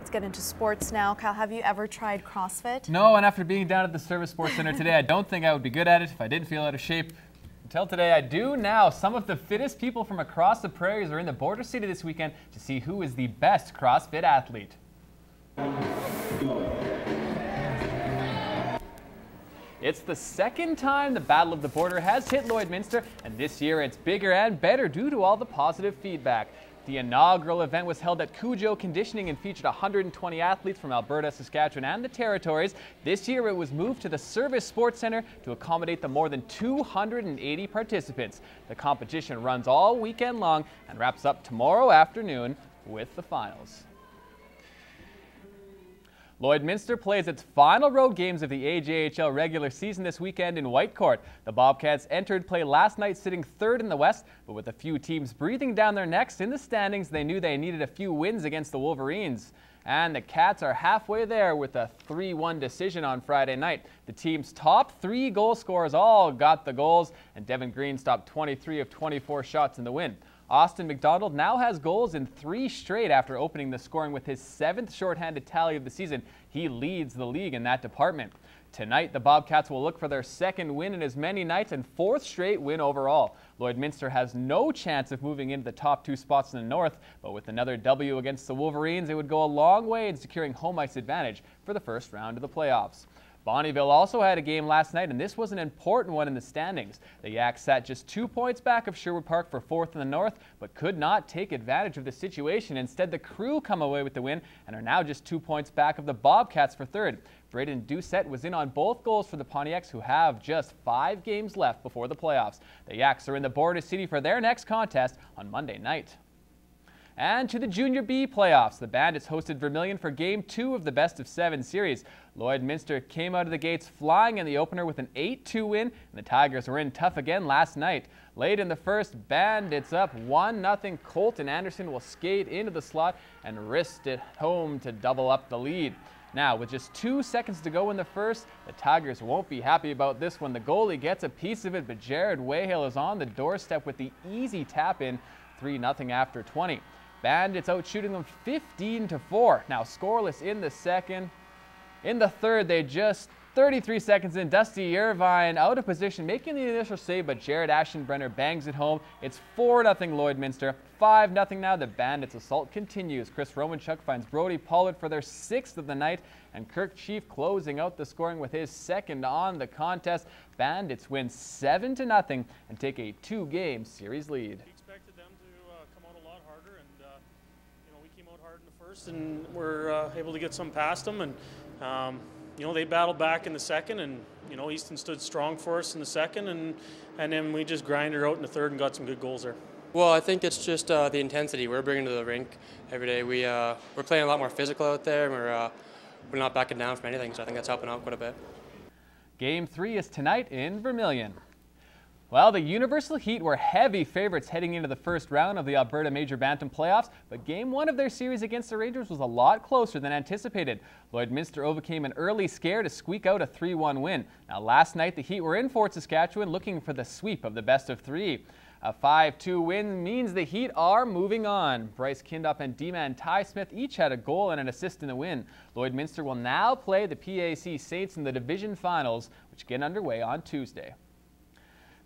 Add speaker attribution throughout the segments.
Speaker 1: Let's get into sports now. Kyle, have you ever tried CrossFit?
Speaker 2: No, and after being down at the Service Sports Center today, I don't think I would be good at it if I didn't feel out of shape. Until today, I do now. Some of the fittest people from across the prairies are in the border city this weekend to see who is the best CrossFit athlete. It's the second time the Battle of the Border has hit Lloydminster, and this year it's bigger and better due to all the positive feedback. The inaugural event was held at Cujo Conditioning and featured 120 athletes from Alberta, Saskatchewan, and the Territories. This year it was moved to the Service Sports Center to accommodate the more than 280 participants. The competition runs all weekend long and wraps up tomorrow afternoon with the finals. Lloydminster plays its final road games of the AJHL regular season this weekend in Whitecourt. The Bobcats entered play last night sitting third in the West, but with a few teams breathing down their necks in the standings, they knew they needed a few wins against the Wolverines. And the Cats are halfway there with a 3-1 decision on Friday night. The team's top 3 goal scorers all got the goals, and Devin Green stopped 23 of 24 shots in the win. Austin McDonald now has goals in 3 straight after opening the scoring with his 7th shorthanded tally of the season. He leads the league in that department. Tonight, the Bobcats will look for their 2nd win in as many nights and 4th straight win overall. Lloydminster has no chance of moving into the top 2 spots in the north, but with another W against the Wolverines, it would go a long way in securing home ice advantage for the first round of the playoffs. Bonnyville also had a game last night, and this was an important one in the standings. The Yaks sat just 2 points back of Sherwood Park for 4th in the north, but could not take advantage of the situation. Instead, the Crew come away with the win and are now just 2 points back of the Bobcats for 3rd. Braden Doucette was in on both goals for the Pontiacs, who have just 5 games left before the playoffs. The Yaks are in the border city for their next contest on Monday night. And to the Junior B playoffs, the Bandits hosted Vermilion for Game 2 of the best-of-7 series. Lloydminster came out of the gates flying in the opener with an 8-2 win, and the Tigers were in tough again last night. Late in the first, Bandits up 1-0. Colton Anderson will skate into the slot and wrist it home to double up the lead. Now, with just 2 seconds to go in the first, the Tigers won't be happy about this one. The goalie gets a piece of it, but Jared Wayhill is on the doorstep with the easy tap-in, 3-0 after 20. Bandits out shooting them 15-4. Now scoreless in the second. In the third, they just 33 seconds in. Dusty Irvine out of position, making the initial save, but Jared Ashenbrenner bangs it home. It's 4-0 Lloydminster. 5-0 now. The Bandits' assault continues. Chris Romanchuk finds Brody Pollard for their 6th of the night, and Kirk Chief closing out the scoring with his 2nd on the contest. Bandits win 7-0 and take a 2-game series lead.
Speaker 3: And we're able to get some past them, and they battled back in the second, and Easton stood strong for us in the second, and then we just grinded out in the third and got some good goals there.
Speaker 4: Well, I think it's just the intensity we're bringing to the rink every day. We're playing a lot more physical out there, and we're not backing down from anything, so I think that's helping out quite a bit.
Speaker 2: Game 3 is tonight in Vermilion. Well, the Universal Heat were heavy favorites heading into the first round of the Alberta Major Bantam playoffs, but Game 1 of their series against the Rangers was a lot closer than anticipated. Lloydminster overcame an early scare to squeak out a 3-1 win. Now, last night, the Heat were in Fort Saskatchewan looking for the sweep of the best-of-3. A 5-2 win means the Heat are moving on. Bryce Kindup and D-man Ty Smith each had a goal and an assist in the win. Lloydminster will now play the PAC Saints in the division finals, which get underway on Tuesday.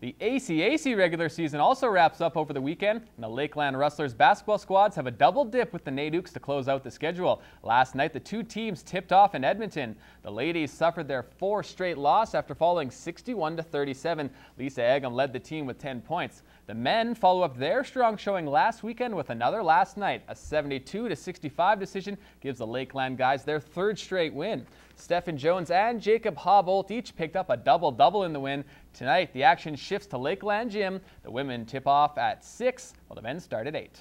Speaker 2: The ACAC regular season also wraps up over the weekend, and the Lakeland Rustlers basketball squads have a double dip with the Nadukes to close out the schedule. Last night, the 2 teams tipped off in Edmonton. The ladies suffered their 4th straight loss after falling 61-37. Lisa Eggum led the team with 10 points. The men follow up their strong showing last weekend with another last night. A 72-65 decision gives the Lakeland guys their 3rd straight win. Stephen Jones and Jacob Hobbolt each picked up a double-double in the win. Tonight, the action shifts to Lakeland Gym. The women tip off at 6, while the men start at 8.